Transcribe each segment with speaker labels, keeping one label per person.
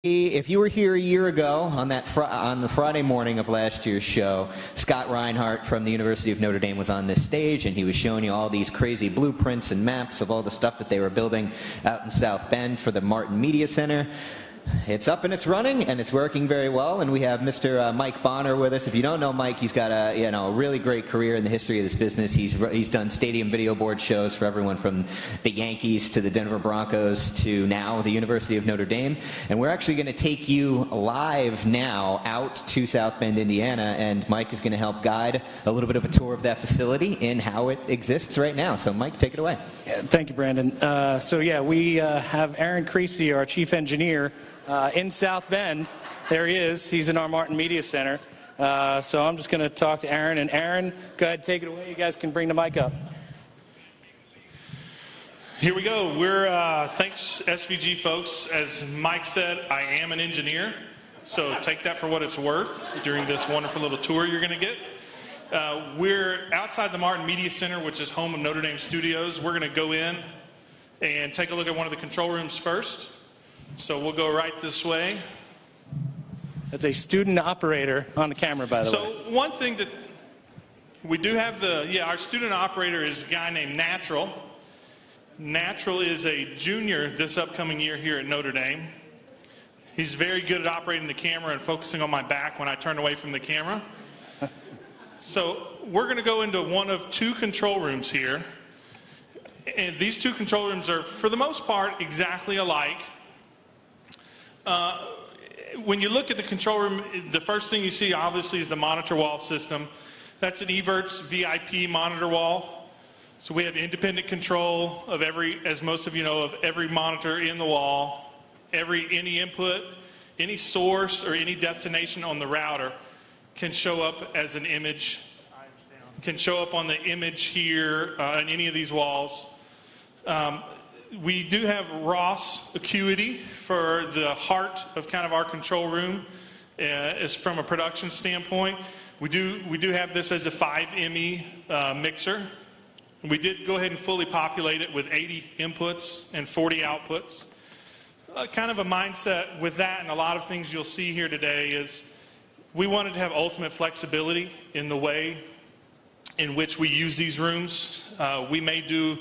Speaker 1: If you were here a year ago on the Friday morning of last year's show, Scott Reinhardt from the University of Notre Dame was on this stage, and he was showing you all these crazy blueprints and maps of all the stuff that they were building out in South Bend for the Martin Media Center. It's up and it's running, and it's working very well. And we have Mr. Mike Bonner with us. If you don't know Mike, he's got a really great career in the history of this business. He's done stadium video board shows for everyone from the Yankees to the Denver Broncos to now the University of Notre Dame. And we're actually going to take you live now out to South Bend, Indiana, and Mike is going to help guide a little bit of a tour of that facility and how it exists right now. So, Mike, take it away.
Speaker 2: Yeah, thank you, Brandon. We have Aaron Creasy, our chief engineer, in South Bend. There he is. He's in our Martin Media Center. So I'm just going to talk to Aaron. And Aaron, go ahead, take it away. You guys can bring the mic up.
Speaker 3: Here we go. Thanks, SVG folks. As Mike said, I am an engineer. So take that for what it's worth during this wonderful little tour you're going to get. We're outside the Martin Media Center, which is home of Notre Dame Studios. We're going to go in and take a look at one of the control rooms first. So we'll go right this way.
Speaker 2: That's a student operator on the camera, by the way.
Speaker 3: So one thing that we do have our student operator is a guy named Natural. Natural is a junior this upcoming year here at Notre Dame. He's very good at operating the camera and focusing on my back when I turn away from the camera. So we're going to go into one of two control rooms here. And these two control rooms are, for the most part, exactly alike. When you look at the control room, the first thing you see obviously is the monitor wall system. That's an Evertz VIP monitor wall. So we have independent control of as most of you know, of every monitor in the wall. Any input, any source, or any destination on the router can show up as an image, can show up on the image here on any of these walls. We do have ROS acuity for the heart of kind of our control room as from a production standpoint. We do have this as a 5ME mixer. We did go ahead and fully populate it with 80 inputs and 40 outputs. Kind of a mindset with that, and a lot of things you'll see here today is we wanted to have ultimate flexibility in the way in which we use these rooms. We may do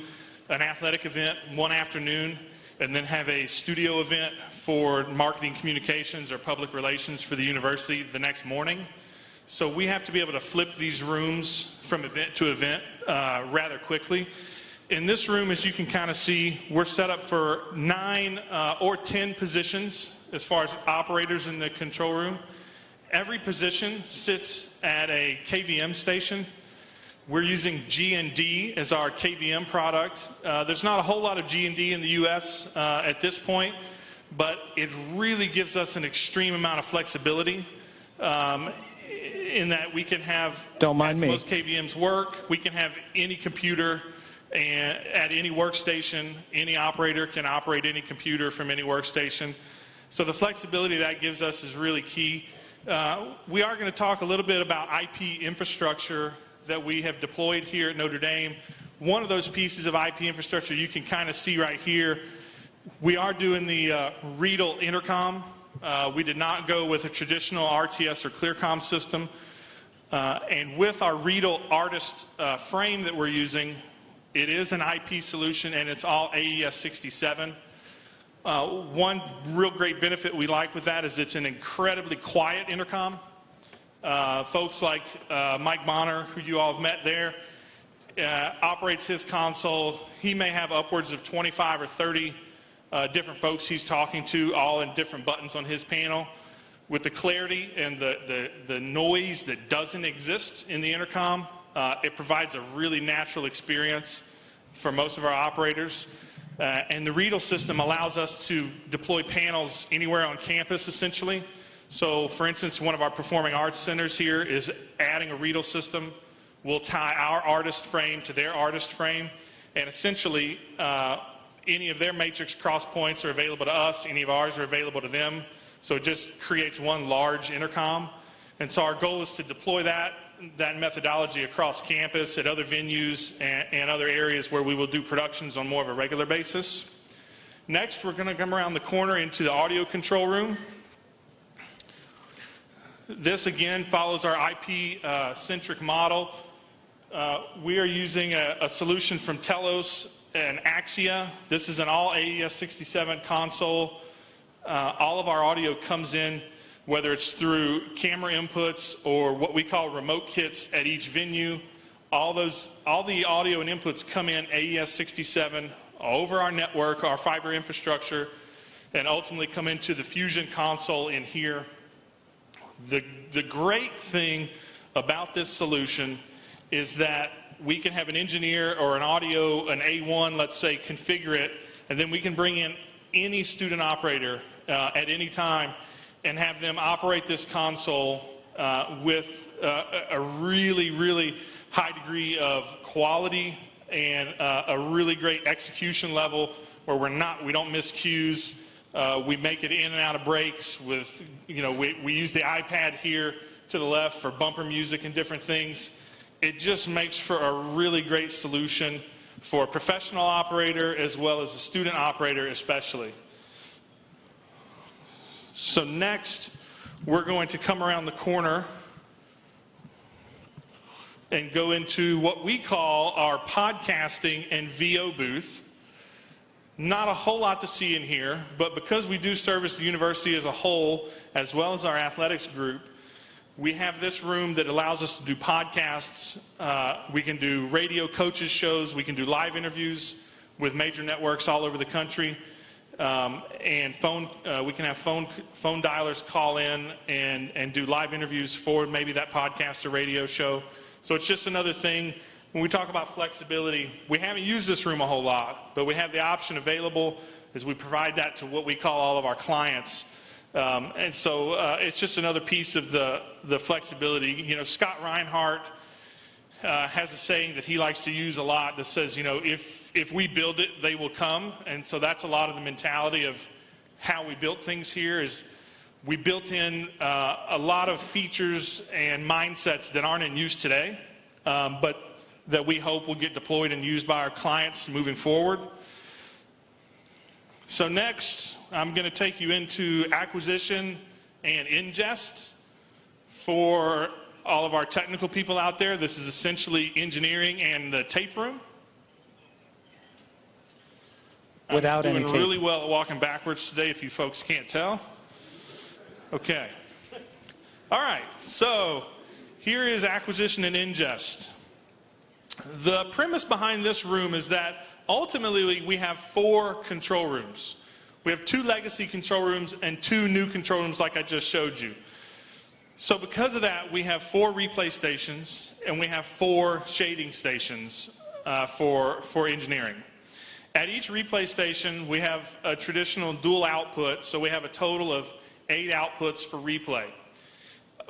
Speaker 3: an athletic event one afternoon and then have a studio event for marketing communications or public relations for the university the next morning. So we have to be able to flip these rooms from event to event rather quickly. In this room, as you can kind of see, we're set up for 9 or 10 positions as far as operators in the control room. Every position sits at a KVM station. We're using G&D as our KVM product. There's not a whole lot of G&D in the U.S. At this point, but it really gives us an extreme amount of flexibility in that we can have, most KVMs work, we can have any computer at any workstation. Any operator can operate any computer from any workstation. So the flexibility that gives us is really key. We are going to talk a little bit about IP infrastructure that we have deployed here at Notre Dame. One of those pieces of IP infrastructure you can kind of see right here. We are doing the Riedel intercom. We did not go with a traditional RTS or ClearCom system. And with our Riedel Artist frame that we're using, it is an IP solution and it's all AES 67. One real great benefit we like with that is it's an incredibly quiet intercom. Folks like Mike Bonner, who you all have met there, operates his console. He may have upwards of 25 or 30 different folks he's talking to, all in different buttons on his panel. With the clarity and the noise that doesn't exist in the intercom, it provides a really natural experience for most of our operators. And the Riedel system allows us to deploy panels anywhere on campus, essentially. So, for instance, one of our performing arts centers here is adding a Riedel system. We'll tie our artist frame to their artist frame, and essentially any of their matrix cross points are available to us, any of ours are available to them. So it just creates one large intercom. And so our goal is to deploy that methodology across campus at other venues and other areas where we will do productions on more of a regular basis. Next, we're going to come around the corner into the audio control room. This, again, follows our IP-centric model. We are using a solution from Telos and Axia. This is an all AES-67 console. All of our audio comes in, whether it's through camera inputs or what we call remote kits at each venue. All the audio and inputs come in AES-67 over our network, our fiber infrastructure, and ultimately come into the Fusion console in here. The great thing about this solution is that we can have an engineer or an audio, an A1, let's say, configure it, and then we can bring in any student operator at any time and have them operate this console with a really, really high degree of quality and a really great execution level where we don't miss cues. We make it in and out of breaks with, we use the iPad here to the left for bumper music and different things. It just makes for a really great solution for a professional operator as well as a student operator especially. So next, we're going to come around the corner and go into what we call our podcasting and VO booth. Not a whole lot to see in here, but because we do service the university as a whole, as well as our athletics group, we have this room that allows us to do podcasts. We can do radio coaches shows. We can do live interviews with major networks all over the country. And we can have phone dialers call in and do live interviews for maybe that podcast or radio show. So it's just another thing. When we talk about flexibility, we haven't used this room a whole lot, but we have the option available as we provide that to what we call all of our clients. And so it's just another piece of the flexibility. Scott Reinhardt has a saying that he likes to use a lot that says, if we build it, they will come. And so that's a lot of the mentality of how we built things here is we built in a lot of features and mindsets that aren't in use today, but that we hope will get deployed and used by our clients moving forward. So next, I'm going to take you into acquisition and ingest. For all of our technical people out there, this is essentially engineering and the tape room.
Speaker 2: Without
Speaker 3: I'm
Speaker 2: any
Speaker 3: doing
Speaker 2: tape.
Speaker 3: really well at walking backwards today, if you folks can't tell. Okay. All right, so here is acquisition and ingest. The premise behind this room is that ultimately we have 4 control rooms. We have 2 legacy control rooms and 2 new control rooms like I just showed you. So because of that, we have 4 replay stations and we have 4 shading stations for engineering. At each replay station, we have a traditional dual output, so we have a total of 8 outputs for replay.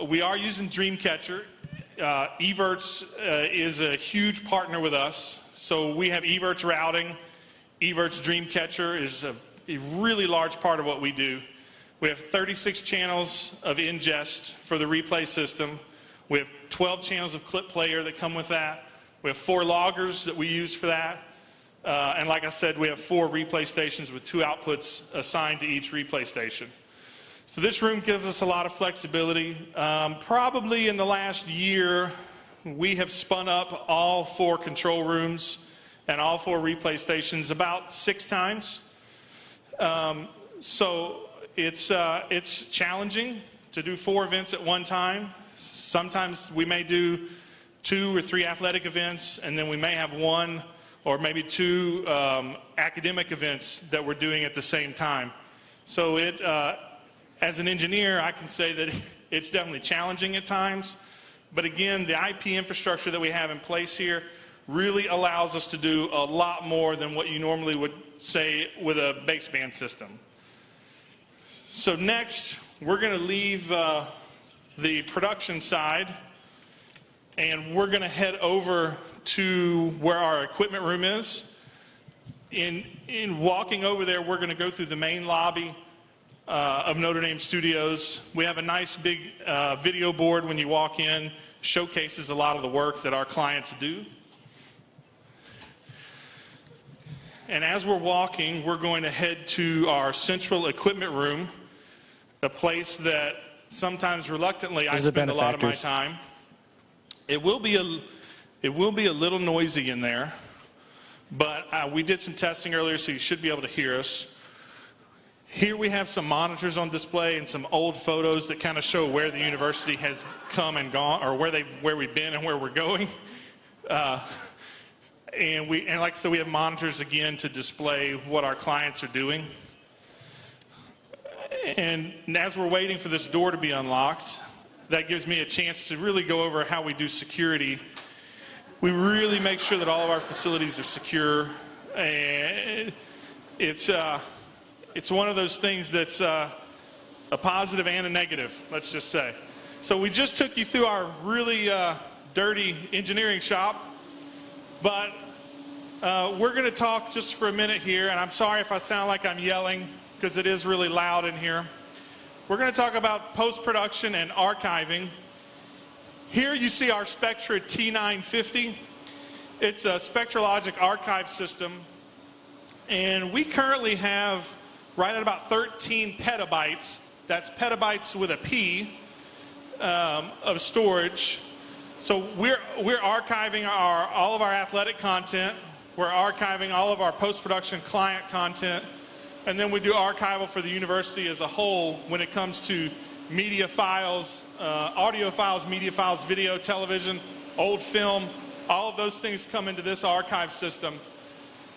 Speaker 3: We are using Dreamcatcher. Evertz is a huge partner with us. So we have Evertz routing. Evertz Dreamcatcher is a really large part of what we do. We have 36 channels of ingest for the replay system. We have 12 channels of clip player that come with that. We have 4 loggers that we use for that. And like I said, we have 4 replay stations with 2 outputs assigned to each replay station. So this room gives us a lot of flexibility. Probably in the last year, we have spun up all 4 control rooms and all 4 replay stations about 6 times. So it's challenging to do 4 events at one time. Sometimes we may do 2 or 3 athletic events, and then we may have 1 or maybe 2 academic events that we're doing at the same time. So as an engineer, I can say that it's definitely challenging at times. But again, the IP infrastructure that we have in place here really allows us to do a lot more than what you normally would say with a baseband system. So next, we're going to leave the production side, and we're going to head over to where our equipment room is. In walking over there, we're going to go through the main lobby of Notre Dame Studios. We have a nice big video board when you walk in, showcases a lot of the work that our clients do. And as we're walking, we're going to head to our central equipment room, a place that sometimes reluctantly I spend a lot of my time. It will be a little noisy in there, but we did some testing earlier, so you should be able to hear us. Here we have some monitors on display and some old photos that kind of show where the university has come and gone, or where we've been and where we're going. And like I said, we have monitors again to display what our clients are doing. And as we're waiting for this door to be unlocked, that gives me a chance to really go over how we do security. We really make sure that all of our facilities are secure. And it's one of those things that's a positive and a negative, let's just say. So we just took you through our really dirty engineering shop, but we're going to talk just for a minute here, and I'm sorry if I sound like I'm yelling, because it is really loud in here. We're going to talk about post-production and archiving. Here you see our Spectra T950. It's a Spectralogic archive system, and we currently have right at about 13 petabytes, that's petabytes with a P, of storage. So we're archiving all of our athletic content, we're archiving all of our post-production client content, and then we do archival for the university as a whole when it comes to media files, audio files, media files, video, television, old film. All of those things come into this archive system.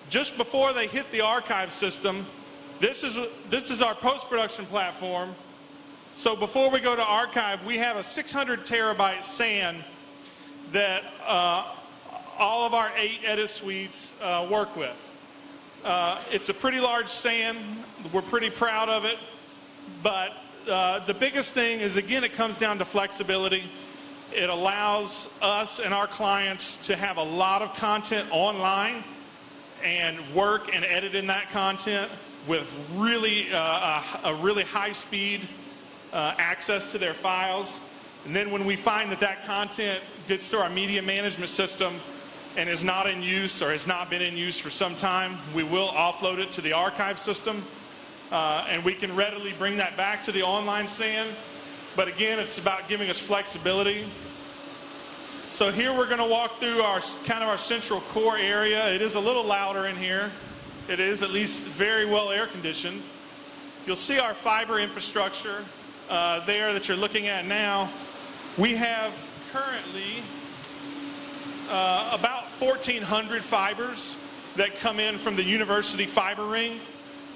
Speaker 3: Just before they hit the archive system, this is our post-production platform. So before we go to archive, we have a 600 terabyte SAN that all of our 8 edit suites work with. It's a pretty large SAN. We're pretty proud of it. But the biggest thing is, again, it comes down to flexibility. It allows us and our clients to have a lot of content online and work and edit in that content with really a really high speed access to their files. And then when we find that content gets to our media management system and is not in use or has not been in use for some time, we will offload it to the archive system, and we can readily bring that back to the online SAN. But again, it's about giving us flexibility. So here we're going to walk through our central core area. It is a little louder in here. It is at least very well air conditioned. You'll see our fiber infrastructure there that you're looking at now. We have currently about 1,400 fibers that come in from the university fiber ring.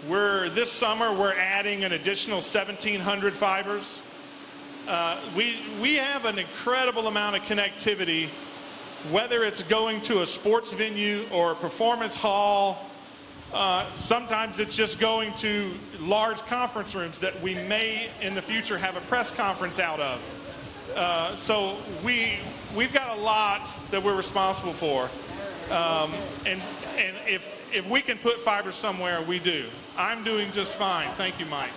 Speaker 3: This summer we're adding an additional 1,700 fibers. We have an incredible amount of connectivity, whether it's going to a sports venue or a performance hall. Sometimes it's just going to large conference rooms that we may in the future have a press conference out of. So we've got a lot that we're responsible for, and if we can put fiber somewhere, we do. I'm doing just fine. Thank you, Mike.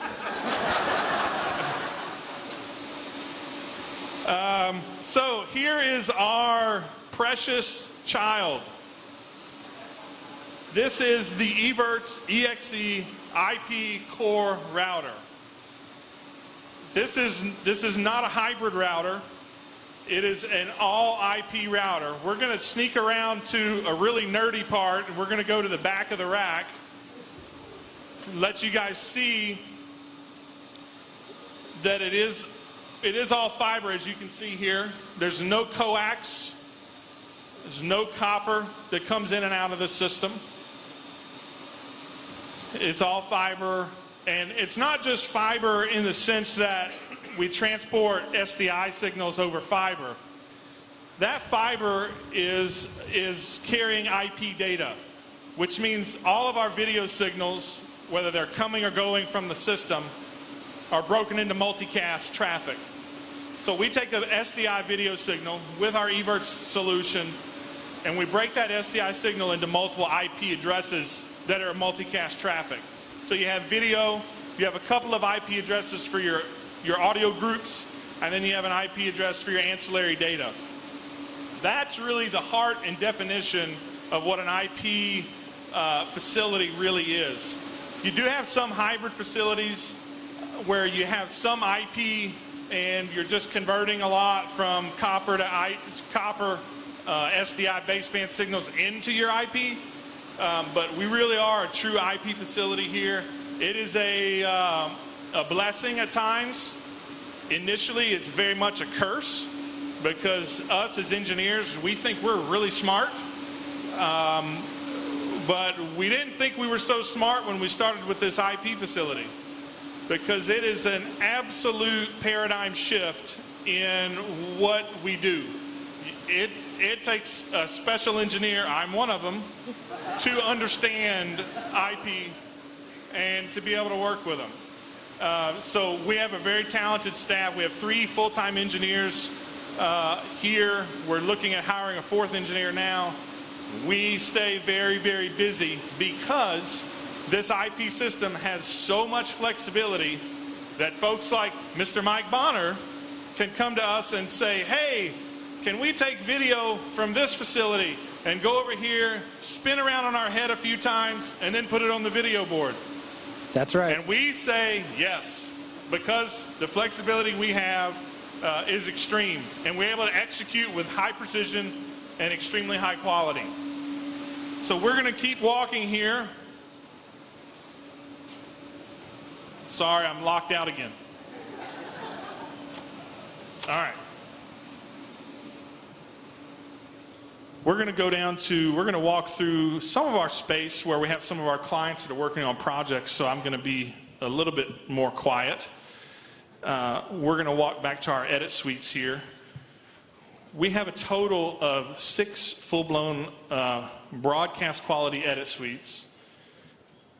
Speaker 3: So here is our precious child. This is the Evertz EXE IP core router. This is not a hybrid router. It is an all IP router. We're going to sneak around to a really nerdy part, and we're going to go to the back of the rack to let you guys see that it is all fiber, as you can see here. There's no coax. There's no copper that comes in and out of the system. It's all fiber, and it's not just fiber in the sense that we transport SDI signals over fiber. That fiber is carrying IP data, which means all of our video signals, whether they're coming or going from the system, are broken into multicast traffic. So we take an SDI video signal with our Evertz solution, and we break that SDI signal into multiple IP addresses that are multicast traffic. So you have video, you have a couple of IP addresses for your audio groups, and then you have an IP address for your ancillary data. That's really the heart and definition of what an IP facility really is. You do have some hybrid facilities where you have some IP and you're just converting a lot from copper to SDI baseband signals into your IP. But we really are a true IP facility here. It is a blessing at times. Initially, it's very much a curse because us as engineers, we think we're really smart. But we didn't think we were so smart when we started with this IP facility, because it is an absolute paradigm shift in what we do. It takes a special engineer, I'm one of them, to understand IP and to be able to work with them. So we have a very talented staff. We have 3 full-time engineers here. We're looking at hiring a 4th engineer now. We stay very, very busy because this IP system has so much flexibility that folks like Mr. Mike Bonner can come to us and say, hey, can we take video from this facility and go over here, spin around on our head a few times, and then put it on the video board?
Speaker 2: That's right.
Speaker 3: And we say yes, because the flexibility we have is extreme, and we're able to execute with high precision and extremely high quality. So we're going to keep walking here. Sorry, I'm locked out again. All right. We're going to go down to, we're going to walk through some of our space where we have some of our clients that are working on projects, so I'm going to be a little bit more quiet. We're going to walk back to our edit suites here. We have a total of 6 full-blown broadcast quality edit suites.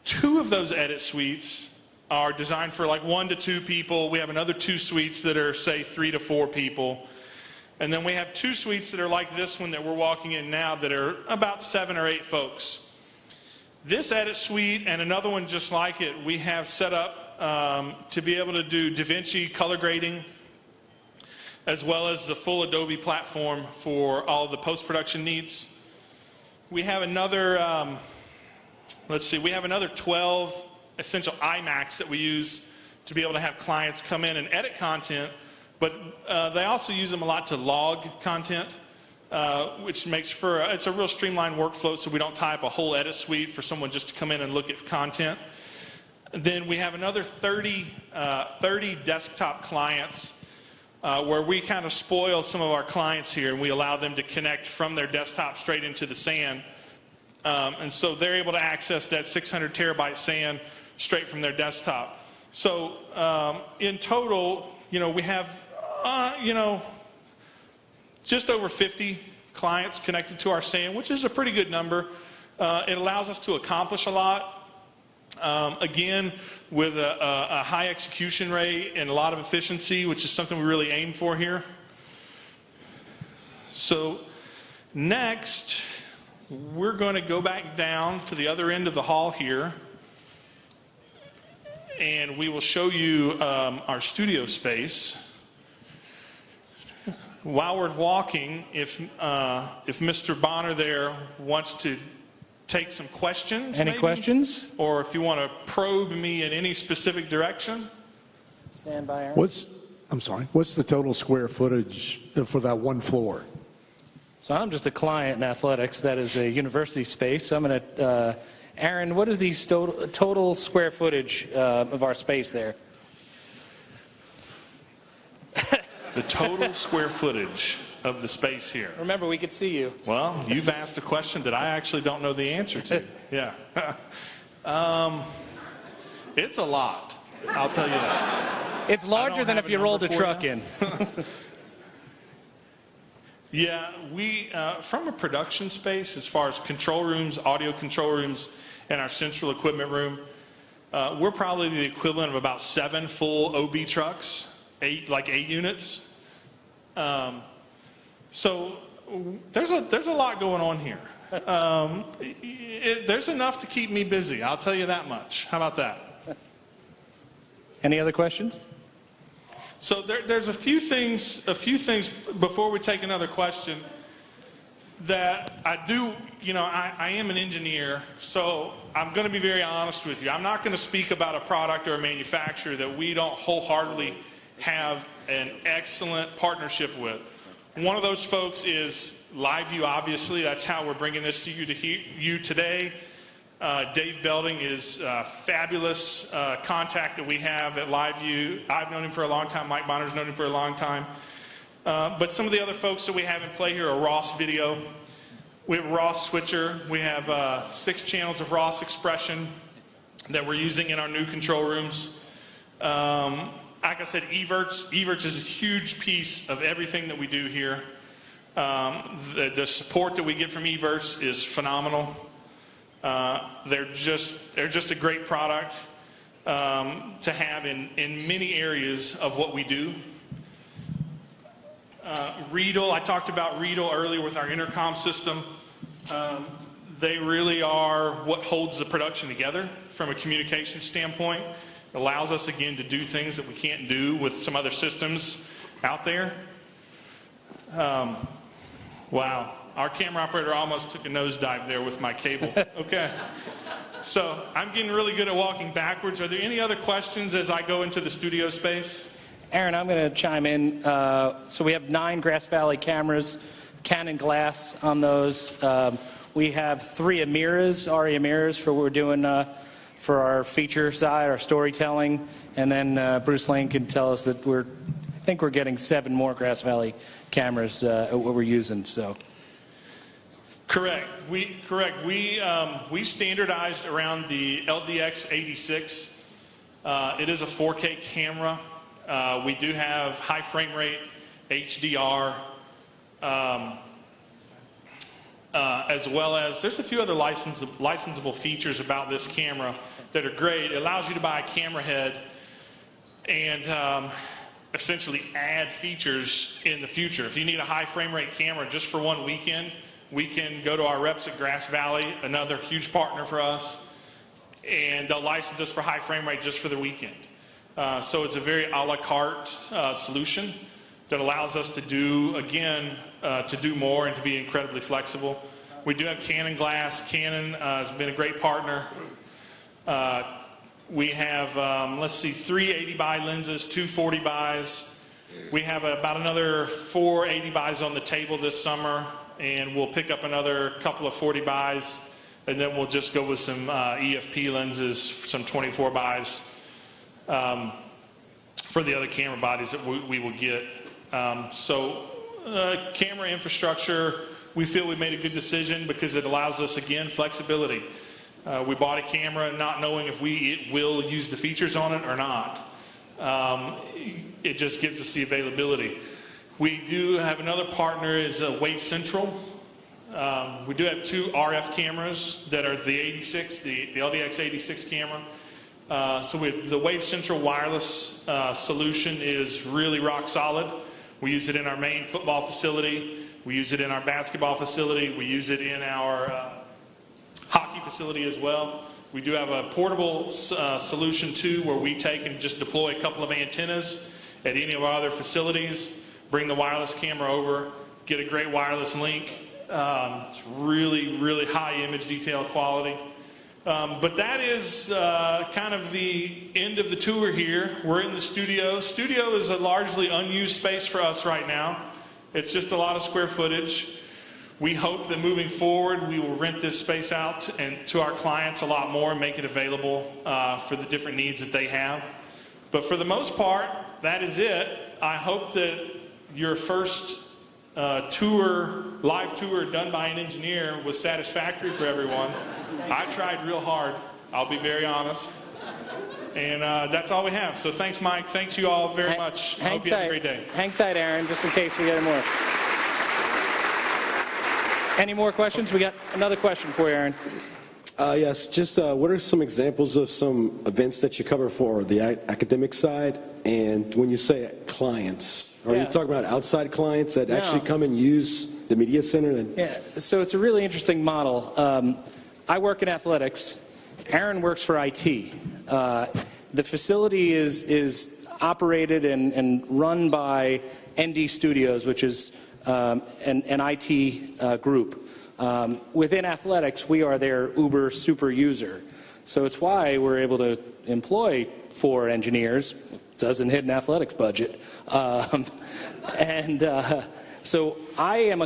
Speaker 3: 2 of those edit suites are designed for like 1 to 2 people. We have another 2 suites that are, say, 3 to 4 people. And then we have 2 suites that are like this one that we're walking in now that are about 7 or 8 folks. This edit suite and another one just like it, we have set up to be able to do DaVinci color grading, as well as the full Adobe platform for all of the post-production needs. We have another, we have another 12 essential iMacs that we use to be able to have clients come in and edit content, but they also use them a lot to log content, which makes for, it's a real streamlined workflow, so we don't tie up a whole edit suite for someone just to come in and look at content. Then we have another 30 desktop clients where we kind of spoil some of our clients here, and we allow them to connect from their desktop straight into the SAN. And so they're able to access that 600 terabyte SAN straight from their desktop. So in total, we have, just over 50 clients connected to our SAN, which is a pretty good number. It allows us to accomplish a lot. Again, with a high execution rate and a lot of efficiency, which is something we really aim for here. So next, we're going to go back down to the other end of the hall here, and we will show you our studio space. While we're walking, if Mr. Bonner there wants to take some questions.
Speaker 2: Any questions?
Speaker 3: Or if you want to probe me in any specific direction.
Speaker 2: Stand by, Aaron.
Speaker 4: What's the total square footage for that one floor?
Speaker 2: So I'm just a client in athletics. That is a university space. I'm going to, Aaron, what is the total square footage of our space there?
Speaker 3: The total square footage of the space here.
Speaker 2: Remember, we could see you.
Speaker 3: Well, you've asked a question that I actually don't know the answer to. Yeah. It's a lot, I'll tell you that.
Speaker 2: It's larger than if you rolled a truck in.
Speaker 3: Yeah, we, from a production space, as far as control rooms, audio control rooms, and our central equipment room, we're probably the equivalent of about 7 full OB trucks, 8 units. So there's a lot going on here. There's enough to keep me busy, I'll tell you that much. How about that?
Speaker 2: Any other questions?
Speaker 3: So there's a few things before we take another question. that I do, I am an engineer, so I'm going to be very honest with you. I'm not going to speak about a product or a manufacturer that we don't wholeheartedly have an excellent partnership with. One of those folks is LiveU, obviously. That's how we're bringing this to you today. Dave Belding is a fabulous contact that we have at LiveU. I've known him for a long time. Mike Bonner's known him for a long time. But some of the other folks that we have in play here are Ross Video. We have Ross Switcher. We have 6 channels of Ross Expression that we're using in our new control rooms. Like I said, Everts. Everts is a huge piece of everything that we do here. The support that we get from Everts is phenomenal. They're just a great product to have in many areas of what we do. Riedel, I talked about Riedel earlier with our intercom system. They really are what holds the production together from a communication standpoint. It allows us, again, to do things that we can't do with some other systems out there. Wow. Our camera operator almost took a nosedive there with my cable. Okay. So I'm getting really good at walking backwards. Are there any other questions as I go into the studio space?
Speaker 2: Aaron, I'm going to chime in. So we have 9 Grass Valley cameras, Canon glass on those. We have 3 ARRI Amiras for what we're doing for our feature side, our storytelling. And then Bruce Lane can tell us that I think we're getting 7 more Grass Valley cameras what we're using. So.
Speaker 3: Correct. We standardized around the LDX 86. It is a 4K camera. We do have high frame rate HDR, as well as there's a few other licensable features about this camera that are great. It allows you to buy a camera head and essentially add features in the future. If you need a high frame rate camera just for one weekend, we can go to our reps at Grass Valley, another huge partner for us, and they'll license us for high frame rate just for the weekend. So it's a very a la carte solution that allows us to do, again, to do more and to be incredibly flexible. We do have Canon glass. Canon has been a great partner. We have, 3 80 by lenses, 2 40 bys. We have about another 4 80 bys on the table this summer, and we'll pick up another couple of 40 bys, and then we'll just go with some EFP lenses, some 24 bys for the other camera bodies that we will get. Camera infrastructure, we feel we made a good decision because it allows us, again, flexibility. We bought a camera not knowing if we will use the features on it or not. It just gives us the availability. We do have another partner is Wave Central. We do have 2 RF cameras that are the 86, the LDX 86 camera. With the Wave Central wireless solution is really rock solid. We use it in our main football facility. We use it in our basketball facility. We use it in our hockey facility as well. We do have a portable solution too, where we take and just deploy a couple of antennas at any of our other facilities, bring the wireless camera over, get a great wireless link. It's really, really high image detail quality. But that is kind of the end of the tour here. We're in the studio. Studio is a largely unused space for us right now. It's just a lot of square footage. We hope that moving forward we will rent this space out and to our clients a lot more and make it available for the different needs that they have. But for the most part, that is it. I hope that your first live tour done by an engineer was satisfactory for everyone. I tried real hard, I'll be very honest. And that's all we have. So thanks, Mike. Thanks you all very much. Hope you have a great day.
Speaker 2: Hang tight, Aaron, just in case we get more. Any more questions? We got another question for you, Aaron.
Speaker 5: Yes, just what are some examples of some events that you cover for the academic side? And when you say clients, are you talking about outside clients that actually come and use the media center?
Speaker 2: Yeah, so it's a really interesting model. I work in athletics. Aaron works for IT. The facility is operated and run by ND Studios, which is an IT group. Within athletics, we are their Uber super user. So it's why we're able to employ 4 engineers. Doesn't hit an athletics budget. So I am,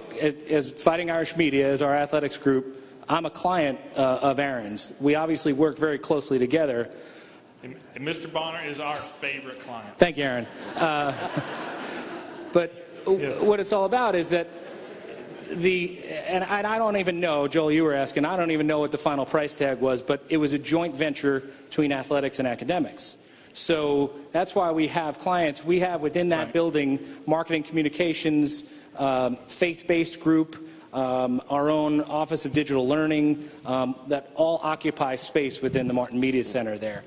Speaker 2: as Fighting Irish Media, as our athletics group, I'm a client of Aaron's. We obviously work very closely together.
Speaker 3: And Mr. Bonner is our favorite client.
Speaker 2: Thank you, Aaron. But what it's all about is that and I don't even know, Joel, you were asking, I don't even know what the final price tag was, but it was a joint venture between athletics and academics. So that's why we have clients. We have within that building marketing communications, faith-based group, our own Office of Digital Learning, that all occupy space within the Martin Media Center there.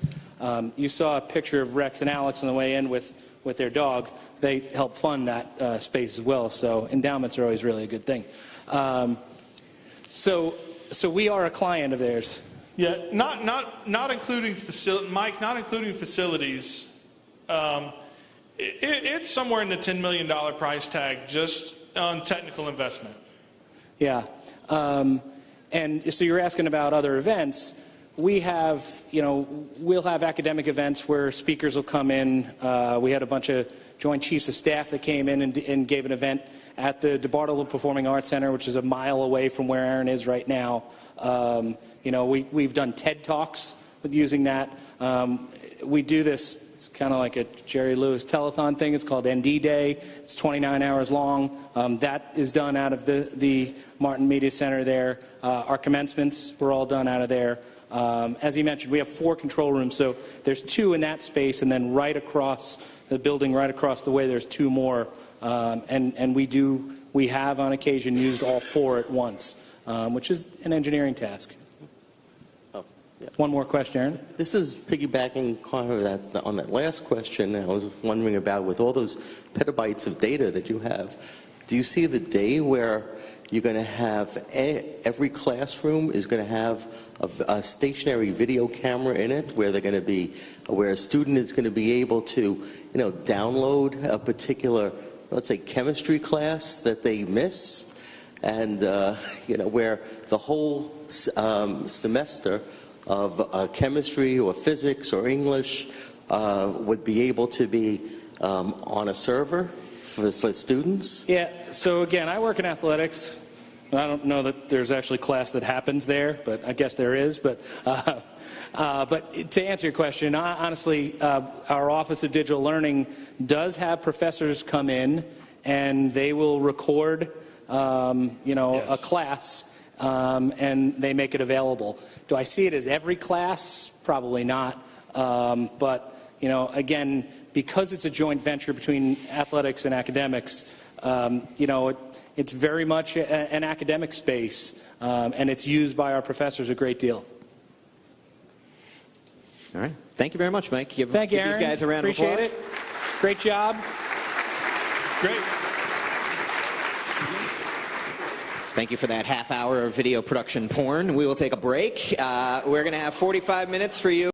Speaker 2: You saw a picture of Rex and Alex on the way in with their dog. They help fund that space as well. So endowments are always really a good thing. So we are a client of theirs.
Speaker 3: Yeah, not including Mike, not including facilities. It's somewhere in the $10 million price tag just on technical investment.
Speaker 2: Yeah, and so you're asking about other events. We have, we'll have academic events where speakers will come in. We had a bunch of Joint Chiefs of Staff that came in and gave an event at the DeBartolo Performing Arts Center, which is a mile away from where Aaron is right now. We've done TED Talks with using that. We do this, it's kind of like a Jerry Lewis telethon thing. It's called ND Day. It's 29 hours long. That is done out of the Martin Media Center there. Our commencements were all done out of there. As he mentioned, we have 4 control rooms, so there's 2 in that space, and then right across the building, right across the way, there's 2 more. And we have on occasion used all 4 at once, which is an engineering task.
Speaker 6: Yeah.
Speaker 2: One more question, Aaron.
Speaker 6: This is piggybacking kind of on that last question. I was wondering about, with all those petabytes of data that you have, do you see the day where you're going to have every classroom is going to have a stationary video camera in it, where where a student is going to be able to, download a particular, let's say, chemistry class that they miss, and where the whole semester of chemistry or physics or English would be able to be on a server for students?
Speaker 2: Yeah, so again, I work in athletics. I don't know that there's actually class that happens there, but I guess there is. But to answer your question, honestly, our Office of Digital Learning does have professors come in, and they will record, a class, and they make it available. Do I see it as every class? Probably not. But, again, because it's a joint venture between athletics and academics, it's very much an academic space, and it's used by our professors a great deal.
Speaker 1: All right. Thank you very much, Mike.
Speaker 2: Thank you, Aaron.
Speaker 1: These guys a round of applause.
Speaker 2: Appreciate it. Great job.
Speaker 3: Great.
Speaker 1: Thank you for that half hour of video production porn. We will take a break. We're going to have 45 minutes for you.